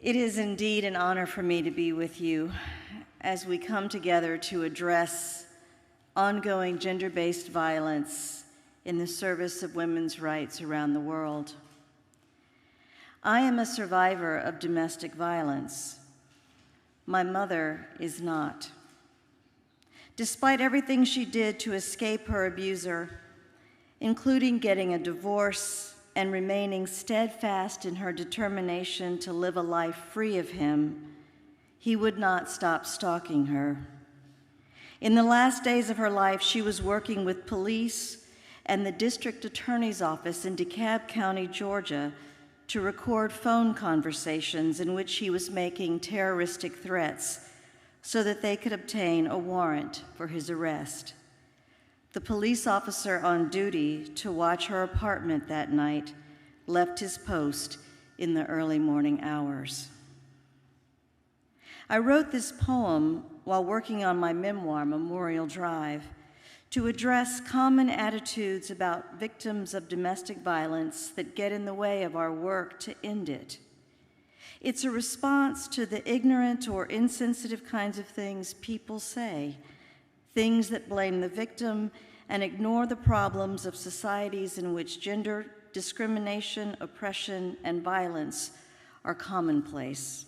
It is indeed an honor for me to be with you as we come together to address ongoing gender-based violence in the service of women's rights around the world. I am a survivor of domestic violence. My mother is not. Despite everything she did to escape her abuser, including getting a divorce and remaining steadfast in her determination to live a life free of him, he would not stop stalking her. In the last days of her life, she was working with police and the district attorney's office in DeKalb County, Georgia, to record phone conversations in which he was making terroristic threats so that they could obtain a warrant for his arrest. The police officer on duty to watch her apartment that night left his post in the early morning hours. I wrote this poem while working on my memoir, Memorial Drive, to address common attitudes about victims of domestic violence that get in the way of our work to end it. It's a response to the ignorant or insensitive kinds of things people say, things that blame the victim and ignore the problems of societies in which gender discrimination, oppression, and violence are commonplace.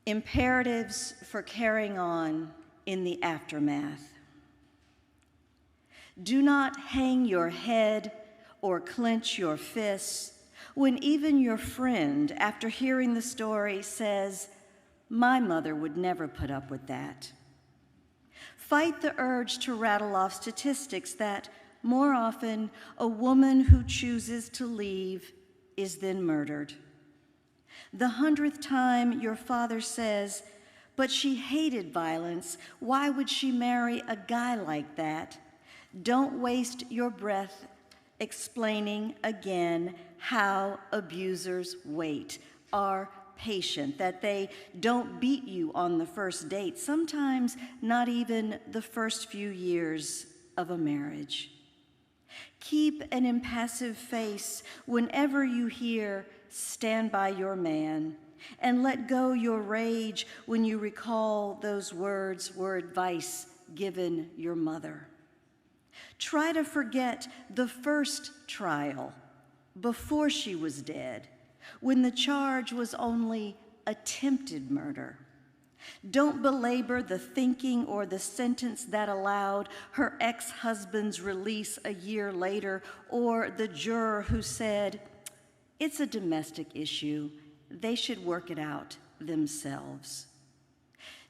Imperatives for carrying on in the aftermath. Do not hang your head or clench your fists when even your friend, after hearing the story, says, "My mother would never put up with that." Fight the urge to rattle off statistics that, more often, a woman who chooses to leave is then murdered. The 100th time your father says, "But she hated violence. Why would she marry a guy like that?" Don't waste your breath explaining again how abusers wait, are patient, that they don't beat you on the first date, sometimes not even the first few years of a marriage. Keep an impassive face whenever you hear, "Stand by your man," and let go your rage when you recall those words were advice given your mother. Try to forget the first trial before she was dead, when the charge was only attempted murder. Don't belabor the thinking or the sentence that allowed her ex-husband's release a year later, or the juror who said, "It's a domestic issue. They should work it out themselves."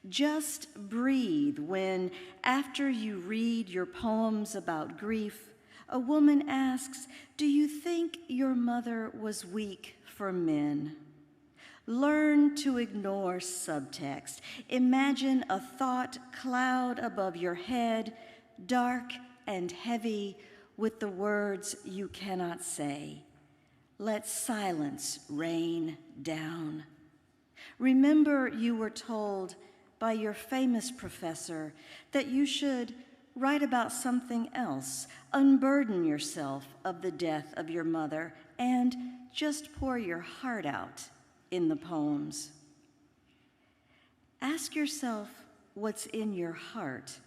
Just breathe when, after you read your poems about grief, a woman asks, "Do you think your mother was weak for men?" Learn to ignore subtext. Imagine a thought cloud above your head, dark and heavy with the words you cannot say. Let silence rain down. Remember you were told by your famous professor that you should write about something else, unburden yourself of the death of your mother, and just pour your heart out in the poems. Ask yourself what's in your heart,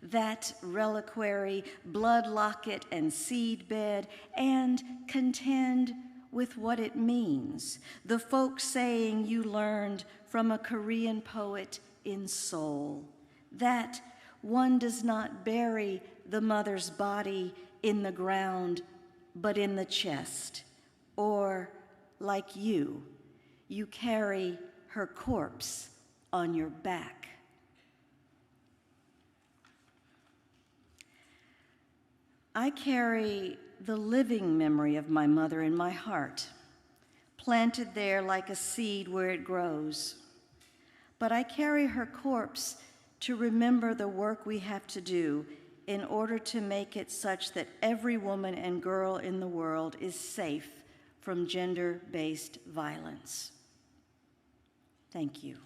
that reliquary, blood locket and seed bed, and contend with what it means, the folk saying you learned from a Korean poet in Seoul, that one does not bury the mother's body in the ground, but in the chest, or, like you carry her corpse on your back. I carry the living memory of my mother in my heart, planted there like a seed where it grows. But I carry her corpse to remember the work we have to do in order to make it such that every woman and girl in the world is safe from gender-based violence. Thank you.